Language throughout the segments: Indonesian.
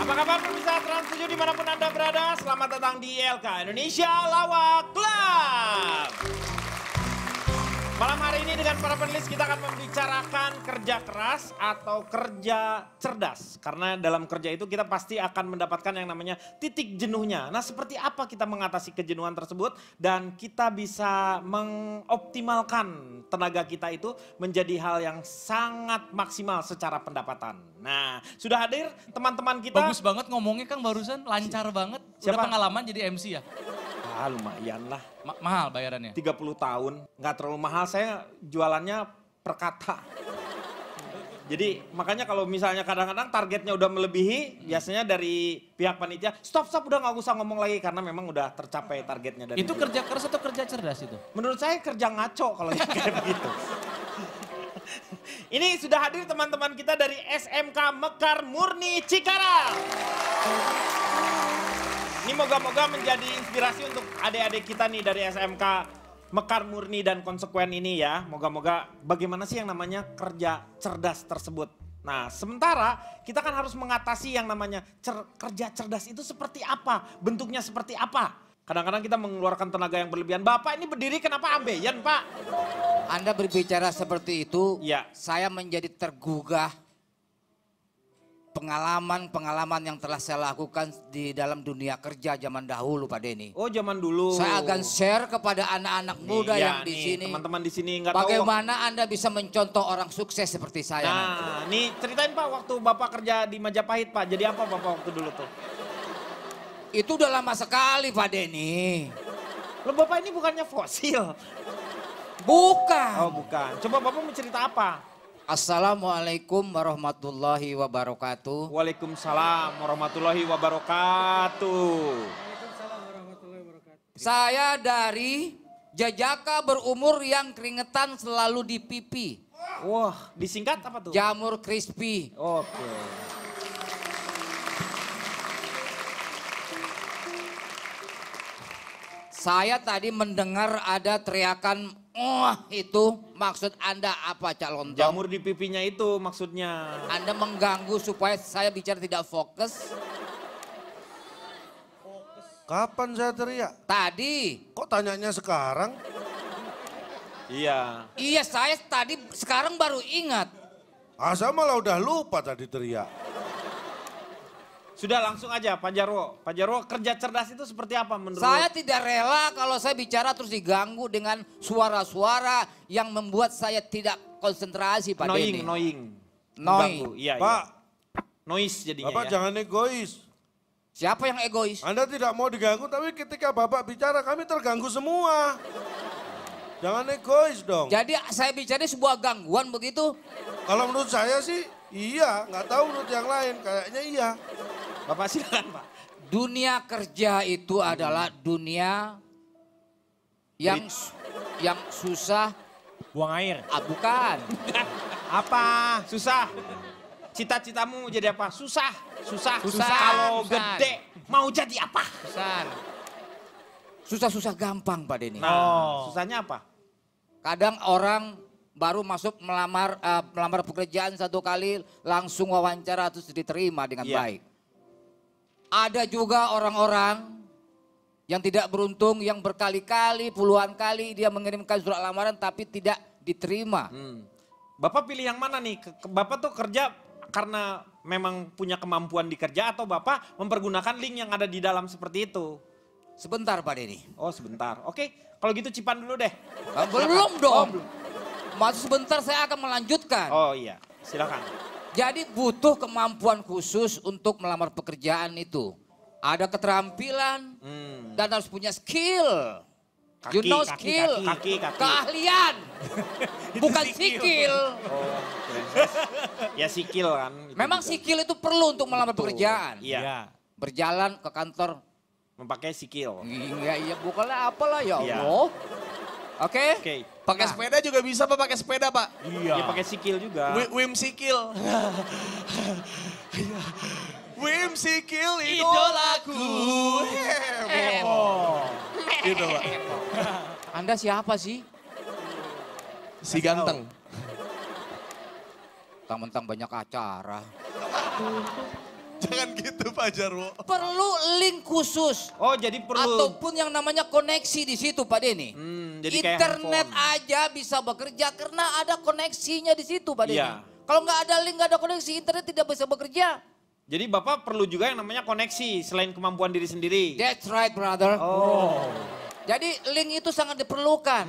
Apa kabar pemirsa Trans 7 dimanapun Anda berada? Selamat datang di ILK Indonesia Lawak Club. Malam hari ini dengan para panelis kita akan membicarakan kerja keras atau kerja cerdas. Karena dalam kerja itu kita pasti akan mendapatkan yang namanya titik jenuhnya. Nah, seperti apa kita mengatasi kejenuhan tersebut dan kita bisa mengoptimalkan tenaga kita itu menjadi hal yang sangat maksimal secara pendapatan. Nah, sudah hadir teman-teman kita. Bagus banget ngomongnya Kang barusan, lancar banget. Siapa? Udah pengalaman jadi MC ya? Ah, lumayan lah. Mahal bayarannya? 30 tahun, nggak terlalu mahal, saya jualannya per kata. Jadi makanya kalau misalnya kadang-kadang targetnya udah melebihi, biasanya dari pihak panitia, stop udah nggak usah ngomong lagi karena memang udah tercapai targetnya. Dari Itu kerja keras atau kerja cerdas itu? Menurut saya kerja ngaco kalau yang kayak begitu. Ini sudah hadir teman-teman kita dari SMK Mekar Murni Cikarang. Ini moga-moga menjadi inspirasi untuk adik-adik kita nih dari SMK Mekar Murni dan Konsekuen ini ya. Moga-moga bagaimana sih yang namanya kerja cerdas tersebut. Nah, sementara kita kan harus mengatasi yang namanya kerja cerdas itu seperti apa, bentuknya seperti apa. Kadang-kadang kita mengeluarkan tenaga yang berlebihan. Bapak ini berdiri kenapa ambeien, Pak? Anda berbicara seperti itu, Ya. saya menjadi tergugah pengalaman-pengalaman yang telah saya lakukan di dalam dunia kerja zaman dahulu Pak Denny. Oh, zaman dulu. Saya akan share kepada anak-anak muda yang di sini. Teman-teman di sini nggak tahu. Bagaimana Anda bisa mencontoh orang sukses seperti saya nanti. Nah, nih ceritain Pak waktu Bapak kerja di Majapahit Pak. Jadi apa Bapak waktu dulu tuh? Itu udah lama sekali Pak Denny. Loh Bapak ini bukannya fosil? Bukan. Oh bukan. Coba Bapak mau cerita apa? Assalamualaikum warahmatullahi wabarakatuh. Waalaikumsalam warahmatullahi wabarakatuh. Saya dari jajaka berumur yang keringetan selalu di pipi. Wah, disingkat apa tuh? Jamur crispy. Oke. Saya tadi mendengar ada teriakan, itu maksud Anda apa Cak Lontong? Jamur di pipinya itu maksudnya. Anda mengganggu supaya saya bicara tidak fokus. Kapan saya teriak? Tadi. Kok tanyanya sekarang? Iya. Iya saya tadi sekarang baru ingat. Saya malah udah lupa tadi teriak. Sudah langsung aja Pak Jarwo. Pak Jarwo kerja cerdas itu seperti apa menurut? Saya tidak rela kalau saya bicara terus diganggu dengan suara-suara yang membuat saya tidak konsentrasi Pak Denny. Annoying. Annoying. Iya, Pak, iya. Noise jadinya Bapak ya. jangan egois. Siapa yang egois? Anda tidak mau diganggu tapi ketika Bapak bicara kami terganggu semua. Jangan egois dong. Jadi saya bicara sebuah gangguan begitu? Kalau menurut saya sih iya, nggak tahu menurut yang lain kayaknya iya. Bapak silakan Pak. Dunia kerja itu adalah dunia yang susah. Buang air. Bukan. Apa? Susah. Cita-citamu jadi apa? Susah. Susah. Kalau Susah. gede mau jadi apa? Susah-susah gampang Pak Denny. Nah, susahnya apa? Kadang orang baru masuk melamar pekerjaan satu kali langsung wawancara terus diterima dengan Iya. baik. Ada juga orang-orang yang tidak beruntung yang berkali-kali puluhan kali dia mengirimkan surat lamaran tapi tidak diterima. Bapak pilih yang mana nih? Bapak tuh kerja karena memang punya kemampuan di kerja atau Bapak mempergunakan link yang ada di dalam seperti itu? Sebentar Pak Denny. Oh sebentar. Oke, kalau gitu Cipan dulu deh. Belum dong. Masih sebentar saya akan melanjutkan. Oh iya, silakan. Jadi butuh kemampuan khusus untuk melamar pekerjaan itu. Ada keterampilan dan harus punya skill. You know skill. Kaki. Keahlian. Bukan skill. Oh, ya sikil kan. itu Memang juga. skill itu perlu untuk melamar Betul. pekerjaan. Iya. Berjalan ke kantor. Memakai sikil. Iya bukanlah apalah ya Iya. Allah. Oke. Oke. Pakai sepeda juga bisa Pak, pakai sepeda Pak. Iya. Pakai sikil juga. Wim Sikil. Wim Sikil idolaku. Heboh. Gitu Pak. Anda siapa sih? Si ganteng. Mentang-mentang banyak acara. Jangan gitu Pak Jarwo. Perlu link khusus. Oh jadi perlu. Ataupun yang namanya koneksi di situ Pak Denny. Jadi kayak Internet handphone. aja bisa bekerja karena ada koneksinya di situ Pak Denny. Iya. Kalau nggak ada link, nggak ada koneksi, internet tidak bisa bekerja. Jadi Bapak perlu juga yang namanya koneksi selain kemampuan diri sendiri. That's right brother. Oh. Jadi link itu sangat diperlukan.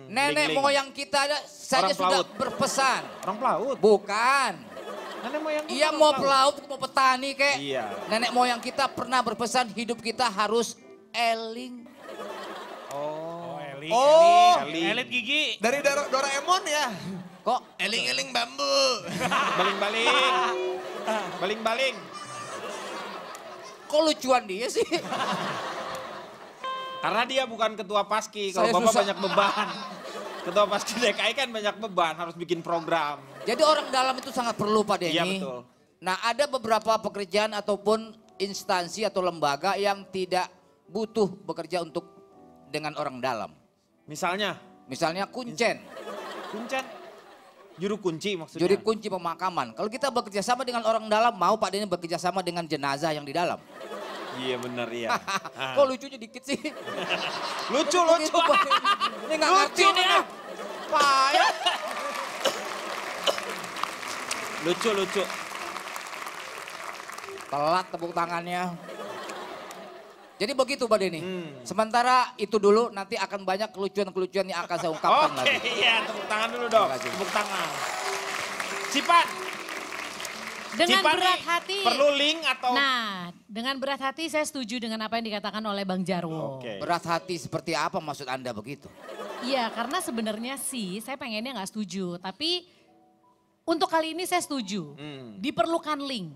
Nenek link. moyang kita saja Orang sudah pelaut. berpesan. Orang pelaut. Bukan. Nenek moyang kita Iya orang mau pelaut, mau petani kek. Iya. Nenek moyang kita pernah berpesan hidup kita harus eling. Oh. Oh, Elit gigi. dari Doraemon ya. Kok Eling-eling bambu. Baling-baling. Baling-baling. kok lucuan dia sih? Karena dia bukan ketua Paski, kalau Saya Bapak susah. banyak beban. Ketua Paski DKI kan banyak beban, harus bikin program. Jadi orang dalam itu sangat perlu Pak Denny. Iya, betul. Nah ada beberapa pekerjaan ataupun instansi atau lembaga yang tidak butuh bekerja untuk dengan orang dalam. Misalnya, Misalnya kuncen, kuncen, juru kunci maksudnya. juri kunci pemakaman. Kalau kita bekerja sama dengan orang dalam, mau Pak Denny bekerja sama dengan jenazah yang di dalam. Iya bener iya. Kok lucunya dikit sih? Lucu, Begitu, lucu. Pak Denny. Ini nggak ngerti Lucu, nih. bener. Payah. Lucu, lucu. Telat tepuk tangannya. Jadi begitu Pak Denny. Hmm. Sementara itu dulu nanti akan banyak kelucuan-kelucuan yang akan saya ungkapkan Oke, lagi. iya tepuk tangan dulu dong. Terima kasih. Tepuk tangan. Cipan, Dengan Cipan berat nih, hati. perlu link atau? Nah, dengan berat hati saya setuju dengan apa yang dikatakan oleh Bang Jarwo. Oke. Berat hati seperti apa maksud Anda begitu? Iya, karena sebenarnya sih saya pengennya nggak setuju. Tapi untuk kali ini saya setuju. Diperlukan link.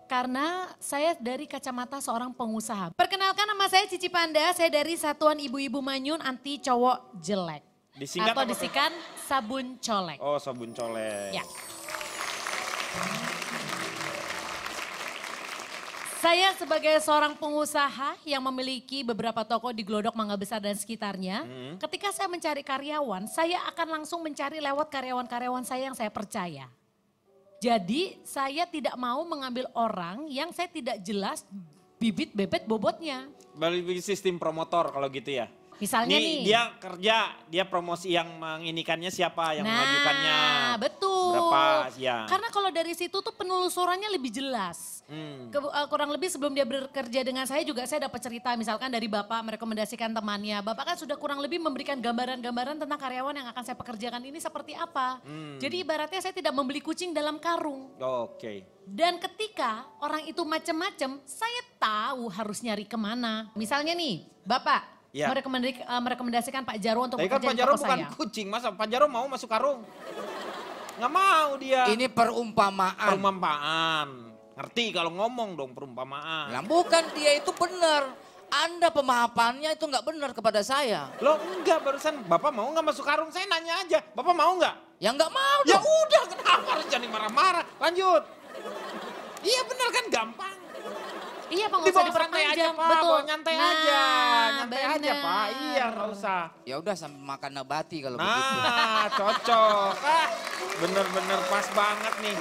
Karena saya dari kacamata seorang pengusaha. Perkenalkan nama saya Cici Panda, saya dari Satuan Ibu-Ibu Manyun Anti Cowok Jelek. Disingkat Atau apa tuh? disikan sabun colek. Oh sabun colek. Ya. Saya sebagai seorang pengusaha yang memiliki beberapa toko di Glodok, Mangga Besar dan sekitarnya. Ketika saya mencari karyawan, saya akan langsung mencari lewat karyawan-karyawan saya yang saya percaya. Jadi saya tidak mau mengambil orang yang saya tidak jelas bibit bebet bobotnya. Balik sistem promotor kalau gitu ya. Misalnya Nih, nih. dia kerja, dia promosi yang menginikannya siapa, yang mengajukannya. Nah, betul. Berapa ya. Karena kalau dari situ tuh penelusurannya lebih jelas. Kurang lebih sebelum dia bekerja dengan saya juga saya dapat cerita misalkan dari Bapak merekomendasikan temannya. Bapak kan sudah kurang lebih memberikan gambaran-gambaran tentang karyawan yang akan saya pekerjakan ini seperti apa. Jadi ibaratnya saya tidak membeli kucing dalam karung. Oke. Dan ketika orang itu macam-macam, saya tahu harus nyari kemana. Misalnya nih, Bapak Ya. merekomendasikan Pak Jarwo untuk Tapi kan bekerja Pak di Jarwo toko bukan saya. kucing, masa Pak Jarwo mau masuk karung? Nggak mau dia. Ini perumpamaan. Perumpamaan. Ngerti kalau ngomong dong perumpamaan. Nah, bukan dia itu benar. Anda pemahamannya itu nggak benar kepada saya. Loh enggak barusan Bapak mau nggak masuk karung? Saya nanya aja. Bapak mau nggak? Ya nggak mau Ya dong. udah kenapa harus jadi marah-marah? Lanjut. Iya benar kan gampang. Iya Pak, nggak Dibawa usah santai aja diperpanjang. Pak, Betul. bawa nyantai aja. Nyantai aja bener. Pak, iya nggak usah. Ya udah sambil makan nabati kalau begitu. Nah cocok. Bener-bener pas banget nih.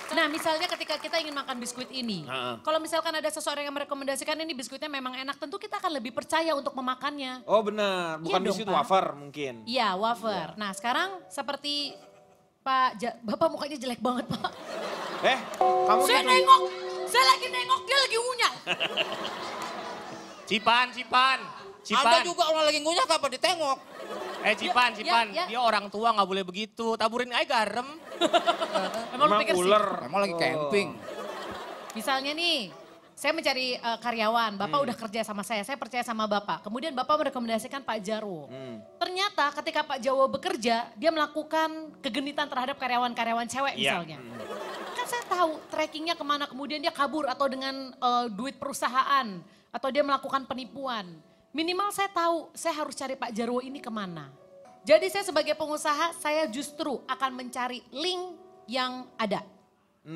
Nah misalnya ketika kita ingin makan biskuit ini. Heeh. Kalau misalkan ada seseorang yang merekomendasikan ini biskuitnya memang enak. Tentu kita akan lebih percaya untuk memakannya. Oh bener, bukan Iya dong, biskuit Pak. wafer mungkin. Iya wafer. Nah sekarang seperti Bapak mukanya jelek banget Pak. Kamu Saya gitu. nengok, saya lagi nengok dia lagi ngunyah. Cipan. Anda juga orang lagi ngunyah apa ditengok? Cipan. ya. Dia orang tua nggak boleh begitu. Taburin aja garam. Emang lu Emang pikir sih? ular. Emang lagi camping. Misalnya nih, saya mencari karyawan, Bapak udah kerja sama saya percaya sama Bapak. Kemudian Bapak merekomendasikan Pak Jarwo. Ternyata ketika Pak Jarwo bekerja, dia melakukan kegenitan terhadap karyawan-karyawan cewek Iya. misalnya. Kan saya tahu trackingnya kemana, kemudian dia kabur atau dengan duit perusahaan. Atau dia melakukan penipuan. Minimal saya tahu, saya harus cari Pak Jarwo ini kemana. Jadi saya sebagai pengusaha, saya justru akan mencari link yang ada.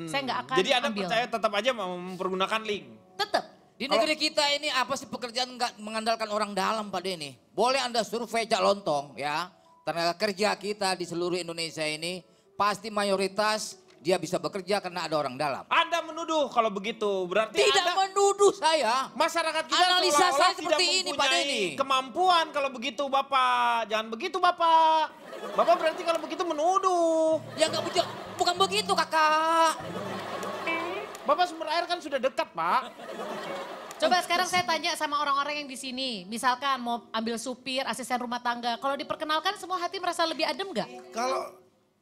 Saya nggak akan Jadi Anda ambil. percaya tetap aja mau mempergunakan link? Tetap. Di negeri kita ini apa sih pekerjaan nggak mengandalkan orang dalam Pak Denny? Boleh Anda survei Cak Lontong ya. Tenaga kerja kita di seluruh Indonesia ini pasti mayoritas dia bisa bekerja karena ada orang dalam. Anda menuduh kalau begitu, berarti Tidak Anda, menuduh saya. masyarakat kita Analisa seolah-olah saya tidak seperti ini, Pak mempunyai Denny. kemampuan kalau begitu Bapak. Jangan begitu Bapak. Bapak berarti kalau begitu menuduh. Ya nggak bukan begitu kakak. Bapak sumber air kan sudah dekat Pak. Coba sekarang saya tanya sama orang-orang yang di sini. Misalkan mau ambil supir, asisten rumah tangga. Kalau diperkenalkan semua hati merasa lebih adem nggak? Kalau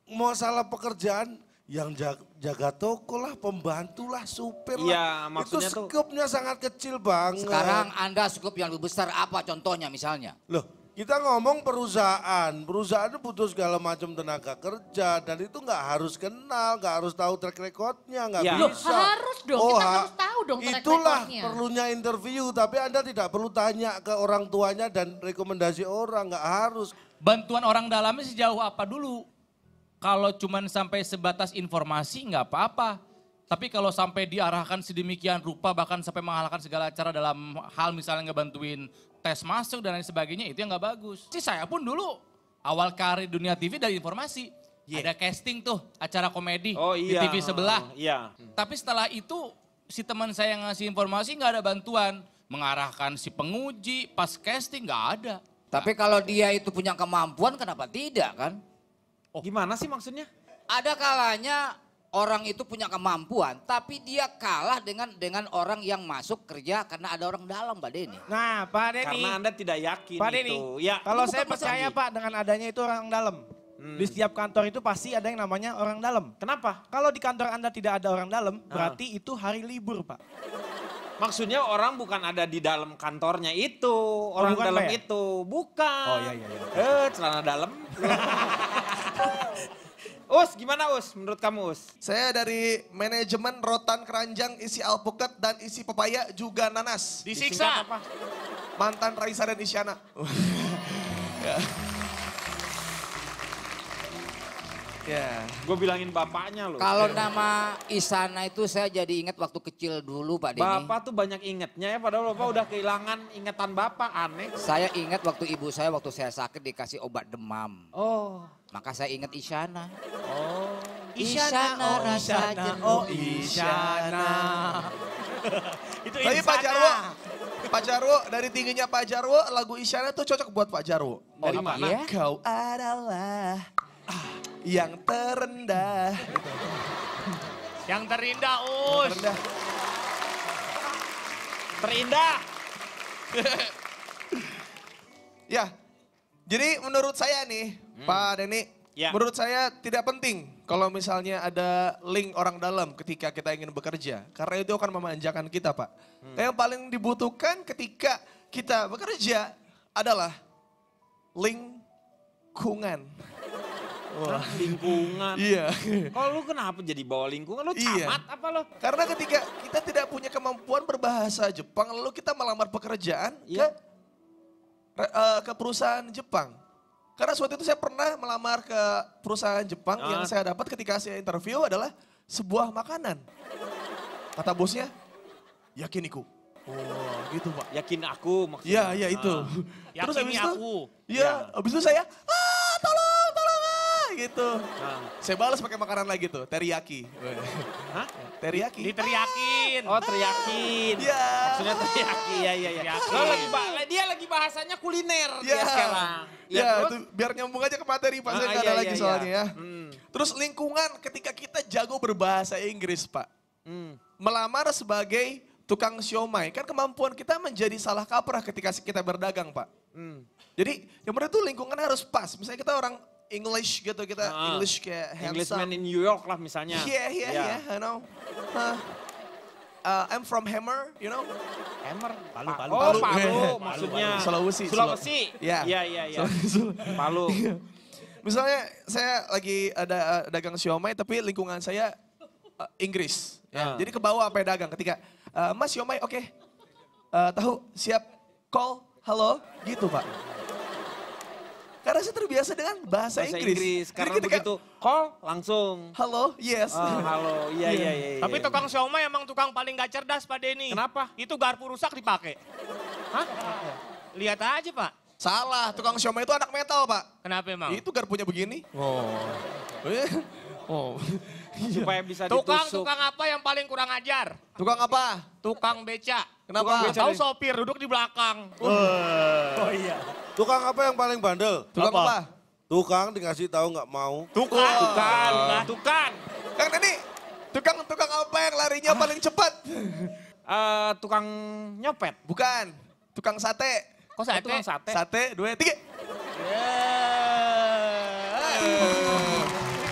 mau salah pekerjaan, yang jaga toko lah, pembantu lah, supir Iya, lah. maksudnya itu tuh- skupnya sangat kecil banget. Sekarang Anda skup yang lebih besar apa contohnya misalnya? Loh, kita ngomong perusahaan. Perusahaan itu butuh segala macam tenaga kerja. Dan itu nggak harus kenal, nggak harus tahu track recordnya, nggak Ya. Loh, bisa. harus dong, kita harus tahu dong track Itulah recordnya. perlunya interview, tapi Anda tidak perlu tanya ke orang tuanya dan rekomendasi orang, nggak harus. Bantuan orang dalamnya sejauh apa dulu? Kalau cuman sampai sebatas informasi nggak apa-apa. Tapi kalau sampai diarahkan sedemikian rupa bahkan sampai mengalahkan segala cara dalam hal misalnya ngebantuin tes masuk dan lain sebagainya itu yang nggak bagus. Saya pun dulu awal karir dunia TV dari informasi. Ada casting tuh acara komedi Oh di iya. TV sebelah. Iya. Tapi setelah itu si teman saya yang ngasih informasi nggak ada bantuan. Mengarahkan si penguji pas casting nggak ada. Tapi kalau dia itu punya kemampuan kenapa tidak kan? Gimana sih maksudnya? Ada kalanya orang itu punya kemampuan tapi dia kalah dengan orang yang masuk kerja karena ada orang dalam Mbak Denny. Nah Pak Denny, Karena Anda tidak yakin Pak Denny, itu. Ya, kalau itu saya bukan percaya masalah. Pak dengan adanya itu orang dalam. Di setiap kantor itu pasti ada yang namanya orang dalam. Kenapa? Kalau di kantor Anda tidak ada orang dalam, berarti itu hari libur Pak. Maksudnya orang bukan ada di dalam kantornya itu, orang bukan, dalam Pak, ya? itu, bukan. Oh, iya. Celana dalam. Us, gimana Us? Menurut kamu Us? Saya dari manajemen rotan keranjang isi alpukat dan isi pepaya juga nanas. Disiksa. Disingkat apa? Mantan Raisa dan Isyana. Ya. Gue bilangin bapaknya loh. Kalau nama Isana itu saya jadi ingat waktu kecil dulu Pak Denny. Bapak tuh banyak ingetnya ya, padahal Bapak udah kehilangan ingatan Bapak, aneh. Saya ingat waktu ibu saya waktu saya sakit dikasih obat demam. Oh, Maka saya ingat Isyana. Isyana, oh rasa Isyana, jenuh. oh Isyana. Itu Tapi Pak insana. Jarwo, Pak Jarwo dari tingginya Pak Jarwo lagu Isyana tuh cocok buat Pak Jarwo. dari apa mana? iya? Kau adalah yang terendah. Yang terindah, Us. Terendah. Terindah. Ya, jadi menurut saya nih, Pak Denny, Ya. menurut saya tidak penting kalau misalnya ada link orang dalam ketika kita ingin bekerja. Karena itu akan memanjakan kita, Pak. Yang paling dibutuhkan ketika kita bekerja adalah lingkungan. Hah, lingkungan. Iya. Kalau lu kenapa jadi bawa lingkungan? Lu Iya. camat apa lo? Karena ketika kita tidak punya kemampuan berbahasa Jepang, lalu kita melamar pekerjaan Iya. ke perusahaan Jepang. Karena suatu itu saya pernah melamar ke perusahaan Jepang yang saya dapat ketika saya interview adalah sebuah makanan. Kata bosnya, yakiniku. Oh gitu Pak. Yakin aku maksudnya. Iya, iya itu. Terus Yakini habis itu, aku. iya, habis itu saya, tolong, gitu. Nah. Saya balas pakai makanan lagi tuh, teriyaki. Hah? Teriyaki. Diteriakin. Oh teriyakin. Iya. Maksudnya teriyaki, ya. Teriyaki. Lo dia lagi bahasanya kuliner Iya. dia sekarang. Ya, terus? itu biar nyambung aja ke materi Pak, saya Ah, nggak iya, ada lagi iya, soalnya iya. ya. Terus lingkungan ketika kita jago berbahasa Inggris Pak. Melamar sebagai tukang siomay, kan kemampuan kita menjadi salah kaprah ketika kita berdagang Pak. Jadi yang benar itu lingkungan harus pas. Misalnya kita orang English gitu, kita English kayak Englishman handsome. in New York lah misalnya. Yeah, I know. I'm from Hammer, you know. Hammer. Palu, Palu. Oh, Palu. Palu maksudnya. Sulawesi. Sulawesi. Iya. Iya. Palu. Misalnya saya lagi ada dagang siomay tapi lingkungan saya Inggris. Ya. Jadi ke bawah apa yang dagang ketika Mas siomay oke. Tahu siap call halo gitu Pak. Karena saya terbiasa dengan bahasa Inggris. Jadi Karena ketika, begitu call langsung. halo, yes. Halo, iya. Tapi tukang siomay emang tukang paling gak cerdas Pak Denny. Kenapa? Itu garpu rusak dipakai. Hah? Lihat aja Pak. Salah, tukang siomay itu anak metal Pak. Kenapa emang? Itu garpunya begini. Oh Oh. supaya bisa ditusuk. Tukang apa yang paling kurang ajar? Tukang apa? Tukang beca. Kenapa? Tahu sopir duduk di belakang. Tukang apa yang paling bandel? Tukang apa? Tukang dikasih tahu nggak mau. Tukan. Kang Deni, tukang apa yang larinya paling cepat? Tukang nyopet. Bukan, tukang sate. Kok sate? Tukang sate. Sate, 2, 3.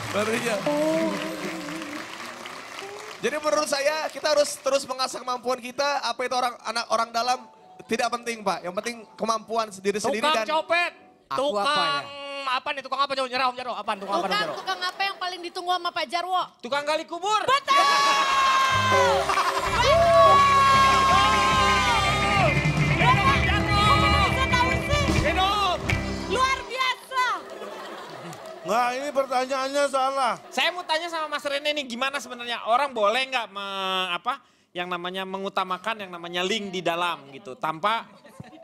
Larinya. Jadi menurut saya kita harus terus mengasah kemampuan kita. Apa itu orang dalam tidak penting Pak. Yang penting kemampuan sendiri-sendiri Tukang dan copet. Aku apa Tukang apa nih? Tukang apa? Nyerah Om Jarwo. Apaan tukang apa Om Jarwo? Tukang apa yang paling ditunggu sama Pak Jarwo? Tukang gali kubur. Luar biasa. Nggak, ini pertanyaannya salah. Saya mau tanya sama Mas Rene nih, gimana sebenarnya orang boleh nggak yang namanya mengutamakan yang namanya link di dalam gitu, tanpa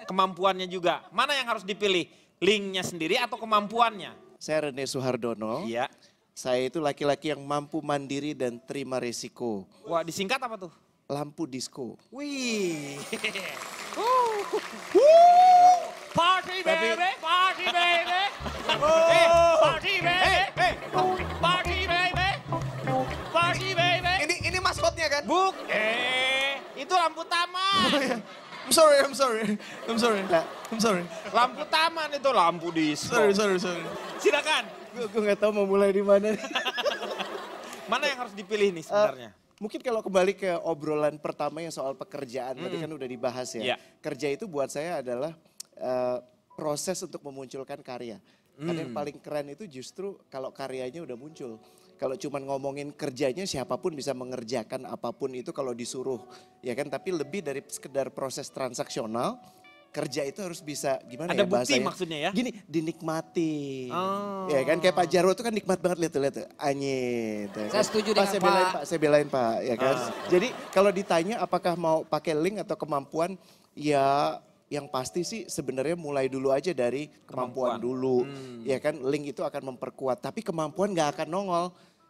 kemampuannya juga. Mana yang harus dipilih? Linknya sendiri atau kemampuannya? Saya Rene Suhardono. Iya. Saya itu laki-laki yang mampu mandiri dan terima resiko. Wah, disingkat apa tuh? Lampu disco. Wih. Party baby, party baby. Party baby. Party baby. Party baby. ini maskotnya kan? Itu lampu taman. I'm sorry. Lampu taman itu lampu disco. Sorry. Silakan. Gue gak tahu mau mulai di mana. Mana yang harus dipilih nih sebenarnya? Mungkin kalau kembali ke obrolan pertama yang soal pekerjaan, tadi kan udah dibahas ya. Iya. Kerja itu buat saya adalah proses untuk memunculkan karya. Karena yang paling keren itu justru kalau karyanya udah muncul. Kalau cuman ngomongin kerjanya siapapun bisa mengerjakan apapun itu kalau disuruh. Ya kan, tapi lebih dari sekedar proses transaksional, kerja itu harus bisa gimana Ada ya bukti bahasanya. maksudnya ya? Gini, dinikmati. Oh. Ya kan, kayak Pak Jarwo itu kan nikmat banget, lihat tuh. Anyit. ya Saya kan. setuju Pak, dengan saya belain, Pak. Pak. Saya belain Pak, ya kan. Jadi kalau ditanya apakah mau pakai link atau kemampuan, ya yang pasti sih sebenarnya mulai dulu aja dari kemampuan dulu. Ya kan, link itu akan memperkuat, tapi kemampuan nggak akan nongol.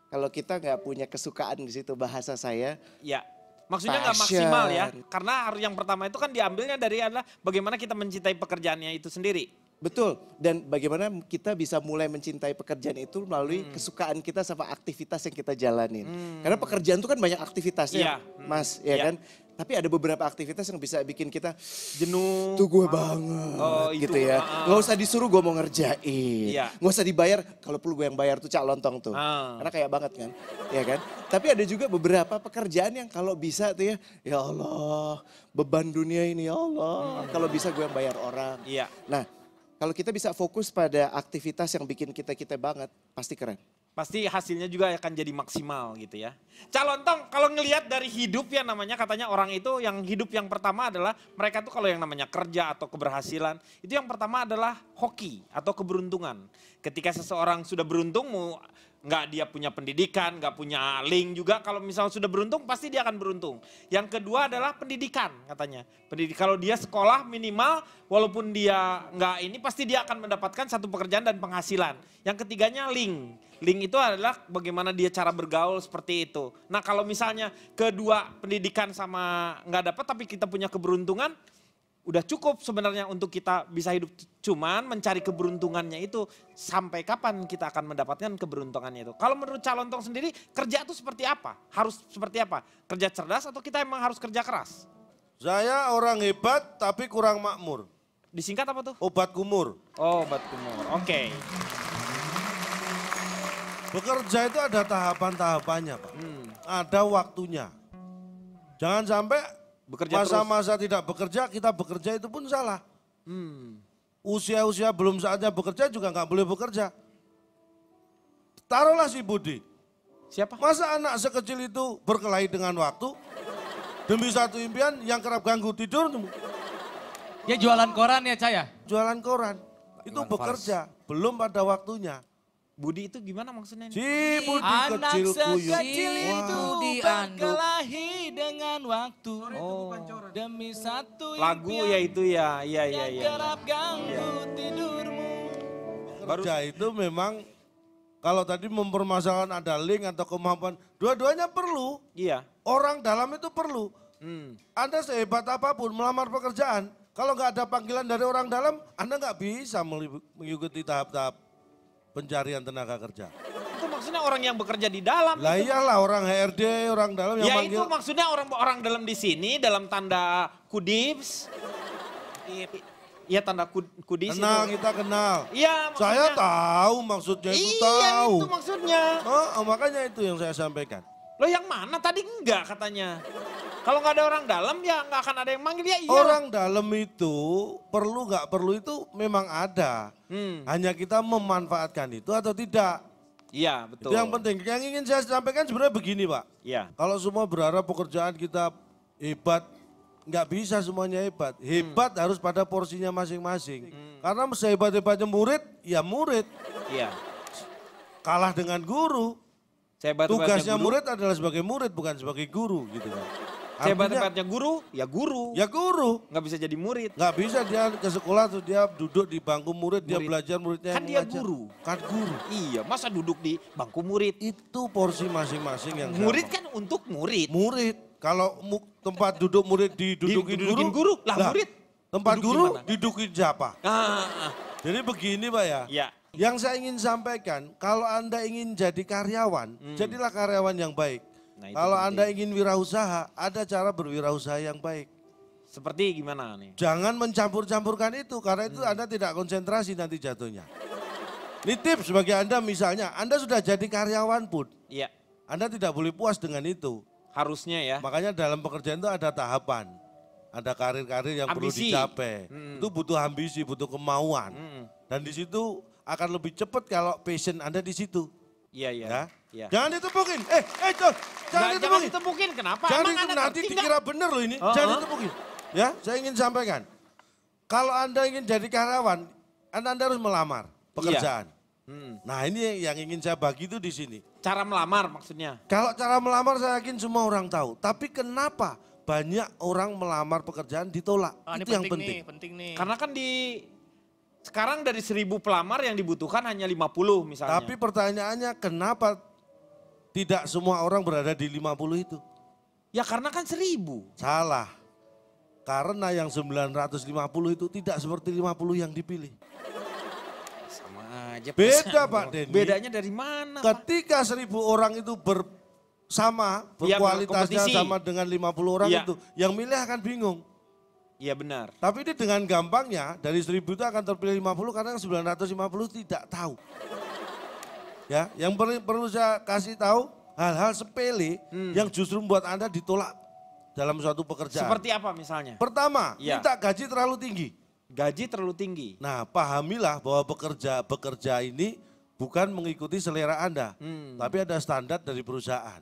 Kalau kita nggak punya kesukaan di situ, bahasa saya. Ya, maksudnya nggak Passion. maksimal ya. Karena yang pertama itu kan diambilnya dari adalah bagaimana kita mencintai pekerjaannya itu sendiri. Betul, dan bagaimana kita bisa mulai mencintai pekerjaan itu melalui kesukaan kita sama aktivitas yang kita jalanin. Karena pekerjaan itu kan banyak aktivitasnya, Iya. Mas, ya Iya. kan? Tapi ada beberapa aktivitas yang bisa bikin kita Jenuh. tuh gue banget Oh, itu. gitu ya. Nggak usah disuruh gue mau ngerjain. Iya. Nggak usah dibayar, kalau perlu gue yang bayar tuh Cak Lontong tuh. Ah. Karena kayak banget kan, ya kan. Tapi ada juga beberapa pekerjaan yang kalau bisa tuh ya Allah beban dunia ini ya Allah. Kalau bisa gue yang bayar orang. Iya. Nah kalau kita bisa fokus pada aktivitas yang bikin kita banget, pasti keren. Pasti hasilnya juga akan jadi maksimal gitu ya. Calontong kalau ngelihat dari hidup ya namanya katanya orang itu yang hidup yang pertama adalah mereka tuh kalau yang namanya kerja atau keberhasilan. Itu yang pertama adalah hoki atau keberuntungan. Ketika seseorang sudah beruntung mau nggak dia punya pendidikan, nggak punya link juga. Kalau misalnya sudah beruntung pasti dia akan beruntung. Yang kedua adalah pendidikan katanya. Kalau dia sekolah minimal walaupun dia nggak ini pasti dia akan mendapatkan satu pekerjaan dan penghasilan. Yang ketiganya link. Link itu adalah bagaimana dia cara bergaul seperti itu. Nah kalau misalnya kedua pendidikan sama nggak dapat tapi kita punya keberuntungan, udah cukup sebenarnya untuk kita bisa hidup. Cuman mencari keberuntungannya itu sampai kapan kita akan mendapatkan keberuntungannya itu. Kalau menurut Calontong sendiri kerja itu seperti apa? Harus seperti apa? Kerja cerdas atau kita emang harus kerja keras? Saya orang hebat tapi kurang makmur. Disingkat apa tuh? Obat kumur. Oh, obat kumur. Oke. Bekerja itu ada tahapan-tahapannya Pak. Ada waktunya. Jangan sampai Bekerja masa-masa tidak bekerja, kita bekerja itu pun salah. Usia-usia belum saatnya bekerja juga nggak boleh bekerja. Taruhlah si Budi. Siapa? Masa anak sekecil itu berkelahi dengan waktu? Demi satu impian yang kerap ganggu tidur, Ya jualan koran ya Caya? jualan koran. Itu bekerja, belum pada waktunya. Budi itu gimana maksudnya? Si Budi kecil kuyuk. itu dianduk. berkelahi dengan waktu. Demi satu Lagu ya itu ya. Iya. kerap ganggu tidurmu. Kerja itu memang Kalau tadi mempermasalahkan ada link atau kemampuan, dua-duanya perlu. Iya. Orang dalam itu perlu. Anda sehebat apapun melamar pekerjaan, kalau nggak ada panggilan dari orang dalam, Anda nggak bisa mengikuti tahap-tahap pencarian tenaga kerja. Itu maksudnya orang yang bekerja di dalam. Lah iyalah orang HRD, orang dalam yang Ya manggil. itu maksudnya orang dalam di sini dalam tanda kudibs. Iya tanda kudis Kenal, itu. kita kenal. Iya maksudnya. Saya tahu maksudnya itu Iya tahu. itu maksudnya. Oh, makanya itu yang saya sampaikan. Loh yang mana tadi enggak katanya. Kalau nggak ada orang dalam ya nggak akan ada yang manggil ya iya. Orang dalam itu perlu nggak perlu itu memang ada. Hanya kita memanfaatkan itu atau tidak. Iya betul. Itu yang penting. Yang ingin saya sampaikan sebenarnya begini Pak. Iya. Kalau semua berharap pekerjaan kita hebat, nggak bisa semuanya hebat. Hebat harus pada porsinya masing-masing. Karena sehebat-hebatnya murid, ya murid. Iya. Kalah dengan guru. Sehebat-hebatnya Tugasnya guru. murid adalah sebagai murid, bukan sebagai guru gitu kan. Sehebat-hebatnya guru, ya guru. Ya guru. Nggak bisa jadi murid. Nggak bisa dia ke sekolah terus dia duduk di bangku murid, dia belajar muridnya Kan yang dia mengajar. guru. Kan guru. Iya, masa duduk di bangku murid? Itu porsi masing-masing yang Murid sama. kan untuk murid. Murid. Kalau tempat duduk murid didudukin Didudukin guru. guru, lah murid. Tempat Duduk guru gimana? didudukin siapa? Jadi begini Pak ya. Ya. Yang saya ingin sampaikan, kalau Anda ingin jadi karyawan, jadilah karyawan yang baik. Nah, itu Kalau penting. Anda ingin wirausaha, ada cara berwirausaha yang baik. Seperti gimana nih? Jangan mencampur-campurkan itu, karena itu Anda tidak konsentrasi nanti jatuhnya. Ini tips bagi Anda misalnya, Anda sudah jadi karyawan pun, Iya, Anda tidak boleh puas dengan itu. harusnya ya. Makanya dalam pekerjaan itu ada tahapan. Ada karir-karir yang perlu Ambisi. dicapai. Itu butuh ambisi, butuh kemauan. Dan di situ akan lebih cepat kalau passion Anda di situ. Iya, iya. Ya. Iya. Jangan ditepukin. Jangan Jangan ditepukin. ditepukin, kenapa? Jangan Emang itu Anda nanti ngerti dikira benar loh ini. Jangan ditepukin. Ya, saya ingin sampaikan. Kalau Anda ingin jadi karyawan, Anda harus melamar pekerjaan. Nah ini yang ingin saya bagi itu di sini. Cara melamar maksudnya. Kalau cara melamar saya yakin semua orang tahu. Tapi kenapa banyak orang melamar pekerjaan ditolak? Ah, ini Itu yang penting. nih, penting nih. Karena kan sekarang dari 1000 pelamar yang dibutuhkan hanya 50 misalnya. Tapi pertanyaannya kenapa tidak semua orang berada di 50 itu? Ya karena kan 1000. Salah. Karena yang 950 itu tidak seperti 50 yang dipilih. Sama aja. Beda Pak Denny. Bedanya dari mana? Pak? Ketika 1000 orang itu bersama, Iya, berkualitasnya berkompetisi. sama dengan 50 orang Iya. itu, yang milih akan bingung. Iya benar. Tapi ini dengan gampangnya dari 1000 itu akan terpilih 50 karena yang 950 tidak tahu. Ya, yang perlu saya kasih tahu hal-hal sepele yang justru membuat Anda ditolak dalam suatu pekerjaan. Seperti apa misalnya? Pertama, Iya. minta gaji terlalu tinggi. Gaji terlalu tinggi. Nah, pahamilah bahwa bekerja ini bukan mengikuti selera Anda, tapi ada standar dari perusahaan.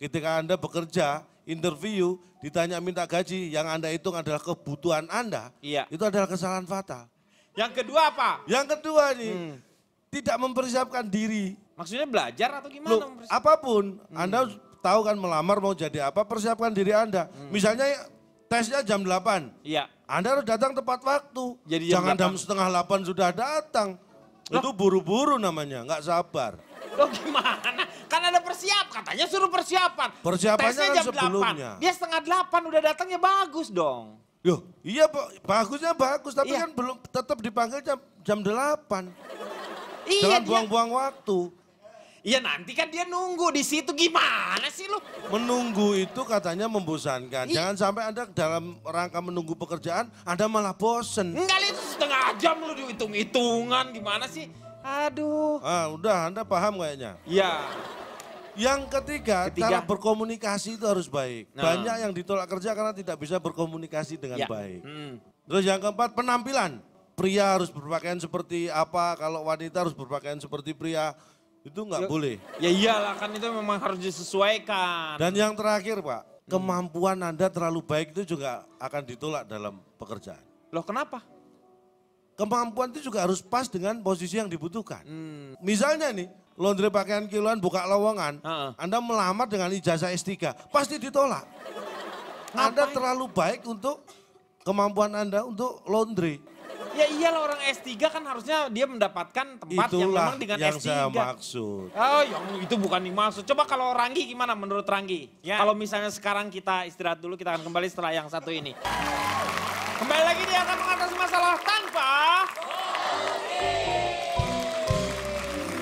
Ketika Anda bekerja, interview, ditanya minta gaji, yang Anda hitung adalah kebutuhan Anda, Iya. itu adalah kesalahan fatal. Yang kedua apa? Yang kedua nih, tidak mempersiapkan diri. Maksudnya belajar atau gimana? Loh, apapun, Anda tahu kan melamar mau jadi apa, persiapkan diri Anda. Misalnya tesnya jam 8, Iya. Anda harus datang tepat waktu. Jadi jam Jangan 8. jam setengah 8 sudah datang. Itu buru-buru namanya, nggak sabar. Loh gimana? Kan ada katanya suruh persiapan. Persiapannya Tesnya kan jam sebelumnya. 8. Dia setengah 8 udah datang ya bagus dong. Yo, iya Pak, bagusnya bagus, tapi Iya. kan belum tetap dipanggil jam 8. Iya Jangan dia. buang-buang waktu. Iya nanti kan dia nunggu di situ gimana sih lu? Menunggu itu katanya membosankan. Jangan sampai Anda dalam rangka menunggu pekerjaan, Anda malah bosen. Enggak itu setengah jam lu dihitung-hitungan gimana sih? Aduh. Ah, udah Anda paham kayaknya. Ya. Yang ketiga, cara berkomunikasi itu harus baik. Nah. Banyak yang ditolak kerja karena tidak bisa berkomunikasi dengan Ya. baik. Terus yang keempat, penampilan. Pria harus berpakaian seperti apa, kalau wanita harus berpakaian seperti pria. Itu nggak boleh. Ya iyalah kan itu memang harus disesuaikan. Dan yang terakhir Pak, kemampuan Anda terlalu baik itu juga akan ditolak dalam pekerjaan. Loh kenapa? Kemampuan itu juga harus pas dengan posisi yang dibutuhkan. Misalnya nih, laundry pakaian kiloan buka lowongan, Anda melamar dengan ijazah S3, pasti ditolak. Anda terlalu baik untuk kemampuan Anda untuk laundry. Ya iyalah orang S3 kan harusnya dia mendapatkan tempat yang Itulah memang dengan yang S3. saya maksud. Oh, yang itu bukan dimaksud. Coba kalau Ranggi gimana menurut Ranggi? Ya. Kalau misalnya sekarang kita istirahat dulu, kita akan kembali setelah yang satu ini. Kembali lagi dia akan mengatasi masalah tanpa...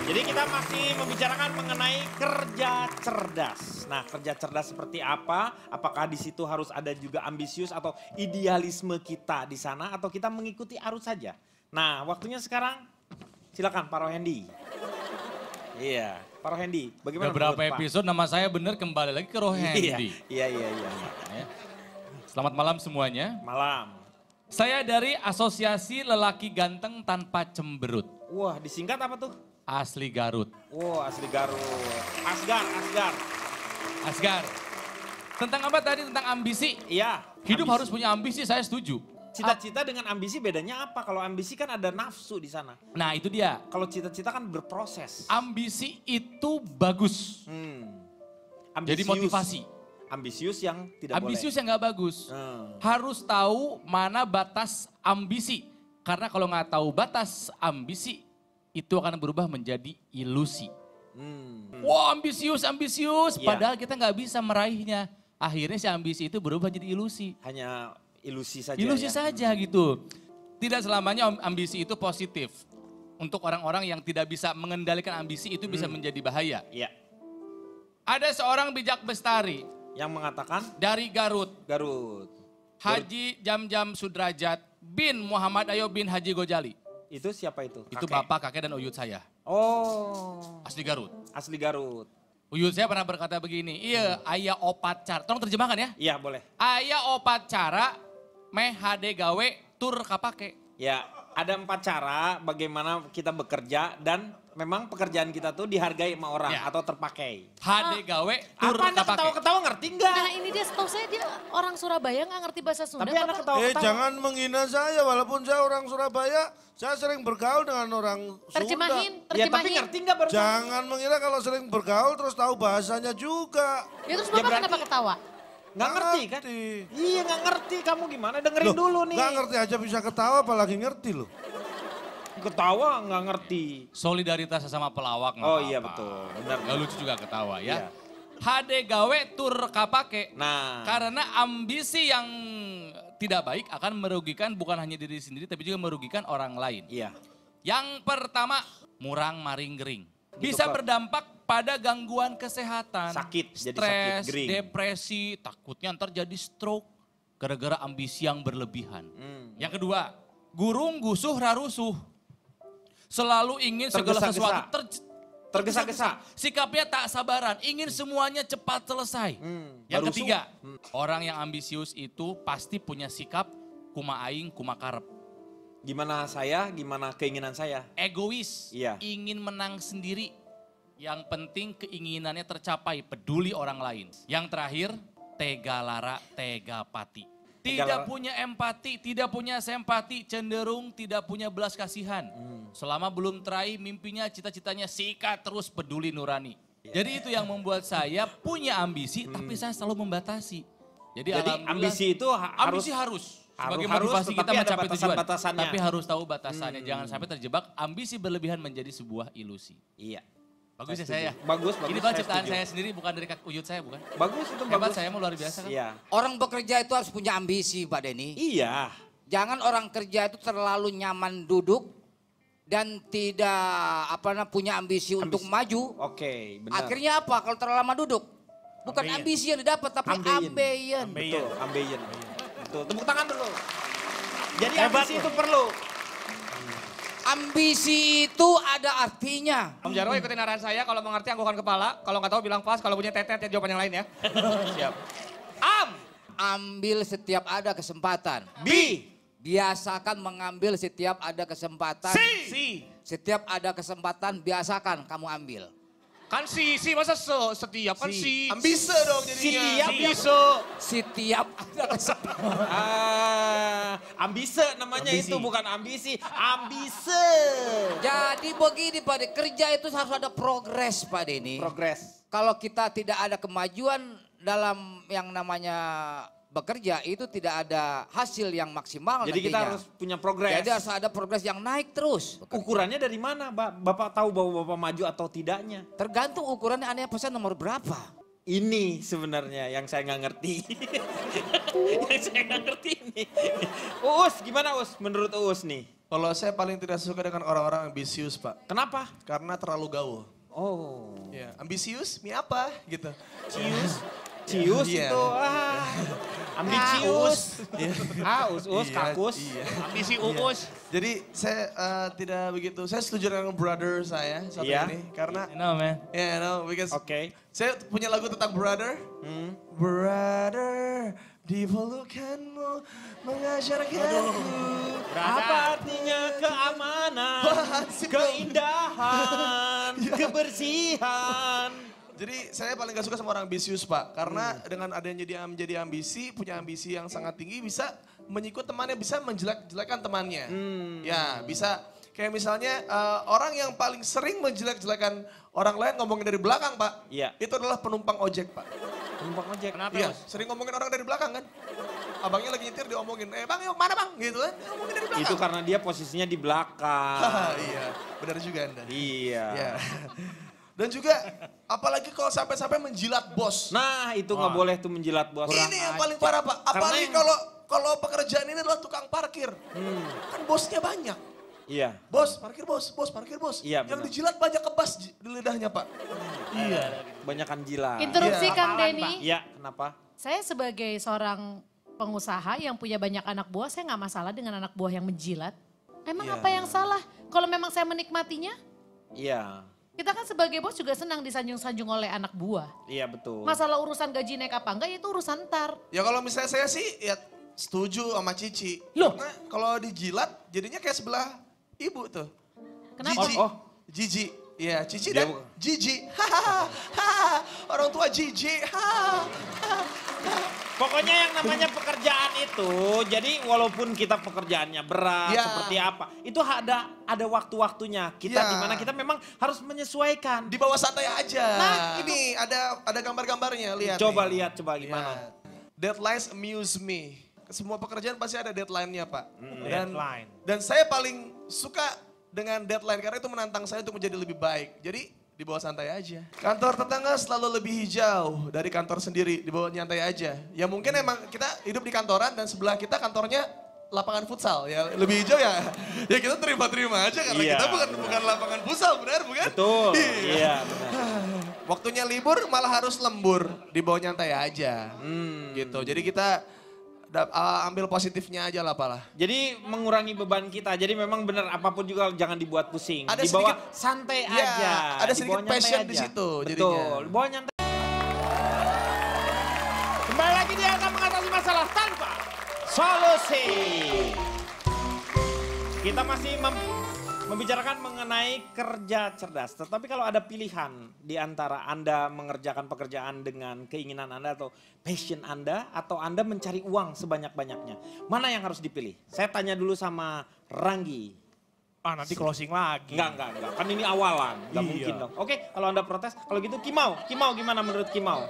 Jadi kita masih membicarakan mengenai kerja cerdas. Nah, kerja cerdas seperti apa? Apakah di situ harus ada juga ambisius atau idealisme kita di sana atau kita mengikuti arus saja? Nah, waktunya sekarang silakan Pak Rohendi. Iya, Pak Rohendi, bagaimana Beberapa menurut Pak? episode nama saya benar kembali lagi ke Rohendi. Iya. Ya. Selamat malam semuanya. Malam. Saya dari Asosiasi Lelaki Ganteng Tanpa Cemberut. Wah, disingkat apa tuh? Asli Garut. Wah, asli Garut. Asgar. Asgar. Tentang apa tadi? Tentang ambisi. Iya. Hidup ambisi. harus punya ambisi, saya setuju. Cita-cita dengan ambisi bedanya apa? Kalau ambisi kan ada nafsu di sana. Nah itu dia. Kalau cita-cita kan berproses. Ambisi itu bagus. Jadi motivasi. Ambisius yang tidak Ambisius boleh. yang nggak bagus. Harus tahu mana batas ambisi. Karena kalau nggak tahu batas ambisi, itu akan berubah menjadi ilusi. Wah ambisius. Iya. Padahal kita nggak bisa meraihnya. Akhirnya si ambisi itu berubah jadi ilusi. Hanya ilusi saja Ilusi ya. saja gitu. Tidak selamanya ambisi itu positif. Untuk orang-orang yang tidak bisa mengendalikan ambisi itu bisa menjadi bahaya. Iya. Ada seorang bijak bestari Yang mengatakan dari Garut. Haji Jam-Jam Sudrajat bin Muhammad Ayo bin Haji Gojali. Itu siapa itu? Itu Kakek? bapak, kakek dan uyut saya. Oh, Asli Garut. asli Garut. Uyut saya pernah berkata begini, iya ayah opat cara. Tolong terjemahkan ya. Iya boleh. Ayah opat cara meh hade gawe tur kapake. Ya, ada 4 cara bagaimana kita bekerja dan memang pekerjaan kita tuh dihargai sama orang Ya. atau terpakai. Hade gawe tur Apa Anda kapake. ketawa-ketawa ngerti nggak? Nah ini dia, setahu saya dia orang Surabaya nggak ngerti bahasa Sunda. Tapi Anda Bapak. ketawa-ketawa. Jangan menghina saya walaupun saya orang Surabaya, saya sering bergaul dengan orang Terjemahin, Sunda. Ya tapi terjemahin. ngerti nggak baru? Jangan mengira kalau sering bergaul terus tahu bahasanya juga. Ya terus Ya Bapak berarti- kenapa ketawa? Nggak ngerti kan? Iya nggak ngerti, kamu gimana? Dengerin dulu nih. Nggak ngerti aja bisa ketawa apalagi ngerti loh. Ketawa nggak ngerti. Solidaritas sesama pelawak. nggak Oh apa-apa. iya betul, benar. Gak lucu juga ketawa ya. Iya. Hade gawe tur kapake. Nah, Karena ambisi yang tidak baik akan merugikan bukan hanya diri sendiri tapi juga merugikan orang lain. iya. Yang pertama, murang maring gering. Gitu, Bisa Pak. berdampak pada gangguan kesehatan. Sakit, jadi sakit, stres, gering. depresi, takutnya ntar jadi stroke. Gara-gara ambisi yang berlebihan. Hmm. Yang kedua, gurung gusuh rarusuh. Selalu ingin segala Tergesa-gesa. sesuatu Tergesa-gesa. Sikapnya tak sabaran, ingin semuanya cepat selesai. Yang baru ketiga, orang yang ambisius itu pasti punya sikap kuma aing, kuma karep. Gimana saya, gimana keinginan saya. Egois, Iya. ingin menang sendiri. Yang penting keinginannya tercapai, peduli orang lain. Yang terakhir, tega lara, tega pati. Tega lara. Tidak punya empati, tidak punya sempati, cenderung tidak punya belas kasihan. Selama belum teraih mimpinya, cita-citanya sikat terus peduli nurani. Jadi itu yang membuat saya punya ambisi, tapi saya selalu membatasi. Jadi alhamdulillah, ambisi itu ambisi harus. Sebagai harus, motivasi kita tetapi ada mencapai tujuan. batasan-batasannya. Tapi harus tahu batasannya. Jangan sampai terjebak ambisi berlebihan menjadi sebuah ilusi. Iya. Bagus ya Setuju. saya. Bagus, Ini bagus, pak saya ciptaan setuju. saya sendiri bukan dari kak uyut saya bukan. Bagus itu Hebat bagus. saya mau luar biasa kan. Iya. Orang bekerja itu harus punya ambisi Pak Denny. Iya. Jangan orang kerja itu terlalu nyaman duduk dan tidak punya ambisi untuk maju. Oke, benar. Akhirnya apa kalau terlalu lama duduk? Bukan Ambeien. ambisi yang didapat tapi ambeien. Betul, ambeien. Betul, tepuk tangan dulu. Jadi ambisi itu perlu. Ambisi itu ada artinya. Om Jarwo ikutin arahan saya, kalau mengerti anggukan kepala, kalau nggak tahu bilang pas, kalau punya tetet ya jawaban yang lain ya. Siap. Ambil setiap ada kesempatan. Biasakan mengambil setiap ada kesempatan. Setiap ada kesempatan biasakan kamu ambil. Kan si masa setiap kan si. Ambise dong jadinya. Setiap ada kesempatan. Ambise namanya itu bukan ambisi, ambise. Jadi begini Pak Denny, kerja itu harus ada progres Pak Denny. Progres. Kalau kita tidak ada kemajuan dalam yang namanya bekerja itu tidak ada hasil yang maksimal Jadi kita nantinya. harus punya progres. Jadi harus ada progres yang naik terus. Ukurannya dari mana, Bapak tahu bahwa Bapak maju atau tidaknya? Tergantung ukurannya Anda pesan nomor berapa. Ini sebenarnya yang saya nggak ngerti. Yang saya nggak ngerti ini. Uus, gimana Uus? Menurut Uus nih? Kalau saya paling tidak suka dengan orang-orang ambisius, Pak. Kenapa? Karena terlalu gaul. Oh. Ya, ambisius, mi apa? Gitu. Cius Iya. itu, ambisius. Us, Iya, kakus. iya. Ambisi Uus. Jadi saya tidak begitu, saya setuju dengan brother saya satu Iya. ini. Karena, You know, man. yeah, no, because Oke. saya punya lagu tentang brother. Brother, di pelukanmu mengajarkanku. Apa artinya keamanan, Wah, sip dong. keindahan, kebersihan? Jadi saya paling gak suka sama orang ambisius, Pak. Karena dengan adanya dia menjadi ambisi, punya ambisi yang sangat tinggi, bisa menyikut temannya, bisa menjelek-jelekan temannya. Ya, bisa kayak misalnya orang yang paling sering menjelek-jelekan orang lain ngomongin dari belakang, Pak. Iya. Itu adalah penumpang ojek, Pak. Penumpang ojek. Kenapa, Iya, Us? sering ngomongin orang dari belakang kan. Abangnya lagi nyetir diomongin, bang yuk mana bang? Gitu kan, ngomongin dari belakang. Itu karena dia posisinya di belakang. Iya, benar juga Anda. Iya. Iya. Dan juga apalagi kalau sampai-sampai menjilat bos. Nah itu nggak boleh tuh menjilat bos. Ini yang paling parah, Pak. Apalagi yang- kalau pekerjaan ini adalah tukang parkir. Kan bosnya banyak. Iya. Bos, parkir bos, parkir bos. Iya, Yang benar. dijilat banyak kebas di lidahnya, Pak. Iya. Banyakan jilat. Interupsi Iya. Kang Denny. Iya, kenapa? Saya sebagai seorang pengusaha yang punya banyak anak buah, saya nggak masalah dengan anak buah yang menjilat. Emang Iya. apa yang salah? Kalau memang saya menikmatinya, Iya. kita kan sebagai bos juga senang disanjung-sanjung oleh anak buah. Iya betul. Masalah urusan gaji naik apa enggak, ya itu urusan ntar. Ya kalau misalnya saya sih ya setuju sama Cici. Loh? Karena kalau dijilat jadinya kayak sebelah ibu tuh. Kenapa? Jiji. Oh. Jiji. Iya, Cici Dia dan bukan- Jiji. Hahaha. Orang tua Jiji. Pokoknya yang namanya pekerjaan itu, jadi walaupun kita pekerjaannya berat, Ya. seperti apa, itu ada waktu-waktunya. Kita Ya. dimana kita memang harus menyesuaikan. Di bawah santai aja. Nah, ini ada gambar-gambarnya, lihat. Coba nih. lihat, coba gimana. Ya. Deadlines amuse me. Semua pekerjaan pasti ada deadline-nya, Pak. Deadline. Dan saya paling suka dengan deadline karena itu menantang saya untuk menjadi lebih baik. Jadi di bawah santai aja. Kantor tetangga selalu lebih hijau dari kantor sendiri, di bawah nyantai aja. Ya mungkin emang kita hidup di kantoran dan sebelah kita kantornya lapangan futsal ya, lebih hijau ya. Ya kita terima-terima aja karena Iya, kita bukan lapangan futsal, benar bukan? Betul, iya benar. Waktunya libur malah harus lembur, di bawah nyantai aja. Gitu. Jadi kita ambil positifnya aja lah apalah. Jadi mengurangi beban kita. Jadi memang benar apapun juga jangan dibuat pusing. Ada Dibawa sedikit- santai Iya, aja. ada Dibawa sedikit nyantai passion di aja. situ Betul. jadinya. Dibawa nyantai. Kembali lagi dia akan mengatasi masalah tanpa solusi. Kita masih membicarakan mengenai kerja cerdas. Tetapi kalau ada pilihan di antara Anda mengerjakan pekerjaan dengan keinginan Anda atau passion Anda, atau Anda mencari uang sebanyak-banyaknya, mana yang harus dipilih? Saya tanya dulu sama Ranggi. Nanti closing lagi. Enggak. Kan ini awalan, enggak Iya. mungkin dong. Oke, kalau Anda protes, kalau gitu Kimau gimana menurut Kimau?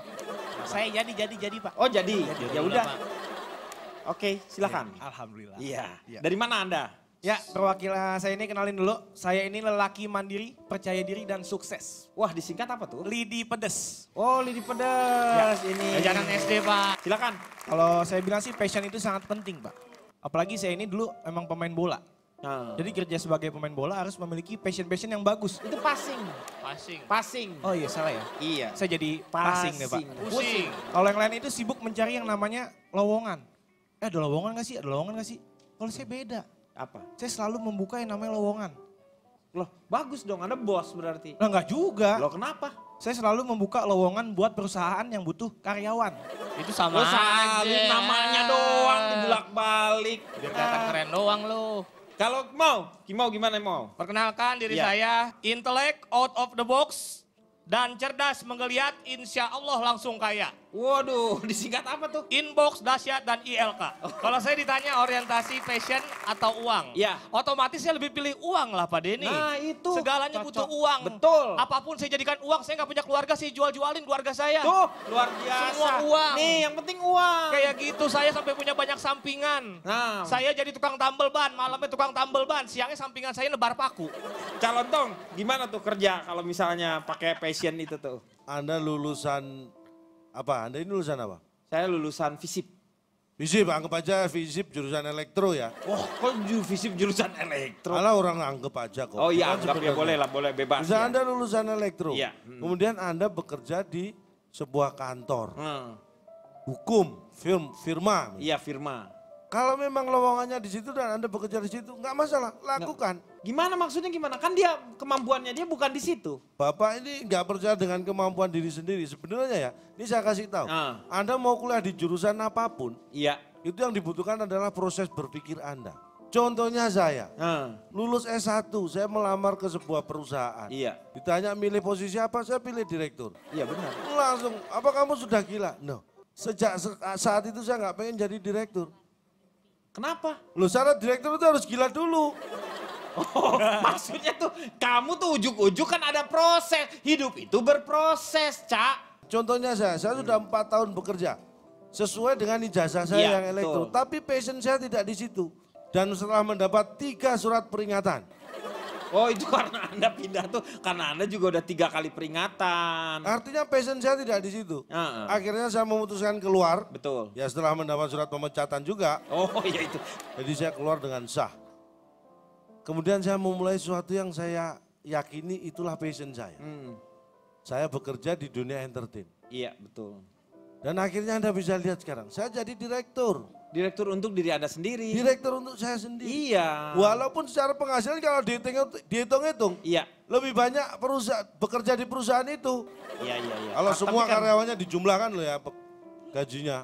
Saya jadi Pak. Oh jadi, ya udah. Pak. Oke, silakan. Alhamdulillah. Iya. Iya. Dari mana Anda? Ya, perwakilan saya ini kenalin dulu. Saya ini lelaki mandiri, percaya diri dan sukses. Wah, disingkat apa tuh? Lidi pedes. Oh, lidi pedas ini. Jangan SD, Pak. Silakan. Kalau saya bilang sih passion itu sangat penting, Pak. Apalagi saya ini dulu emang pemain bola. Nah, Jadi kerja sebagai pemain bola harus memiliki passion yang bagus. itu passing. Passing. Oh iya, salah ya? Iya. Saya jadi passing deh, Pak. Pusing. Kalau yang lain itu sibuk mencari yang namanya lowongan. Ada lowongan gak sih? Ada lowongan gak sih? Kalau saya beda. Apa? Saya selalu membuka yang namanya lowongan. Loh, bagus dong. Anda bos berarti. Nah enggak juga. Loh, kenapa? Saya selalu membuka lowongan buat perusahaan yang butuh karyawan. Itu sama Lo salin aja. namanya doang dibulak-balik. Biar kelihatan keren doang lu. Kalau Kimau gimana mau? Perkenalkan diri Iya. saya, intelek out of the box dan cerdas menggeliat, insya Allah langsung kaya. Waduh, disingkat apa tuh? Inbox, dahsyat, dan ILK. Kalau saya ditanya orientasi fashion atau uang, Ya. otomatis saya lebih pilih uang lah Pak Denny. Nah, itu. Segalanya Cocok. butuh uang. Betul. Apapun saya jadikan uang, saya nggak punya keluarga, saya jual-jualin keluarga saya. Tuh, luar biasa. Semua uang. Nih, yang penting uang. Kayak gitu, saya sampai punya banyak sampingan. Nah. Saya jadi tukang tambal ban, malamnya tukang tambal ban, siangnya sampingan saya nebar paku. Calon Tong, gimana tuh kerja kalau misalnya pakai passion itu tuh? Anda lulusan apa? Anda ini lulusan apa? Saya lulusan FISIP. FISIP, anggap aja FISIP jurusan elektro ya. Wah, kok FISIP jurusan elektro? Malah orang anggap aja kok. Oh iya, Kan anggap ya sebenarnya. boleh lah, boleh bebas. Bisa ya. Anda lulusan elektro. Iya. Kemudian Anda bekerja di sebuah kantor. Hmm. Hukum, firma. Iya, firma. Kalau memang lowongannya di situ dan Anda bekerja di situ, nggak masalah, lakukan. Gimana maksudnya gimana? Kan dia kemampuannya dia bukan di situ. Bapak ini nggak percaya dengan kemampuan diri sendiri. Sebenarnya ya, ini saya kasih tahu. Ah. Anda mau kuliah di jurusan apapun, Iya. itu yang dibutuhkan adalah proses berpikir Anda. Contohnya saya, Ah. lulus S1, saya melamar ke sebuah perusahaan. Iya. Ditanya milih posisi apa, saya pilih direktur. Iya benar. Langsung, apa kamu sudah gila? No. Sejak saat itu saya nggak pengen jadi direktur. Kenapa? Loh, syarat direktur itu harus gila dulu. Oh, maksudnya tuh kamu tuh ujuk-ujuk kan ada proses. Hidup itu berproses, Cak. Contohnya saya sudah 4 tahun bekerja. Sesuai dengan ijazah saya Iya, yang elektro. betul. Tapi passion saya tidak di situ. Dan setelah mendapat 3 surat peringatan. Oh itu karena Anda pindah tuh, karena Anda juga udah 3 kali peringatan. Artinya passion saya tidak di situ. Heeh. Akhirnya saya memutuskan keluar. Betul. Ya setelah mendapat surat pemecatan juga. Oh iya itu. Jadi saya keluar dengan sah. Kemudian saya memulai sesuatu yang saya yakini itulah passion saya. Saya bekerja di dunia entertain. Iya betul. Dan akhirnya Anda bisa lihat sekarang, saya jadi direktur. Direktur untuk diri Anda sendiri. Direktur untuk saya sendiri. Iya. Walaupun secara penghasilan kalau dihitung-hitung, Iya. lebih banyak bekerja di perusahaan itu. Iya iya iya. Kalau Tapi semua kan- karyawannya dijumlahkan loh ya gajinya.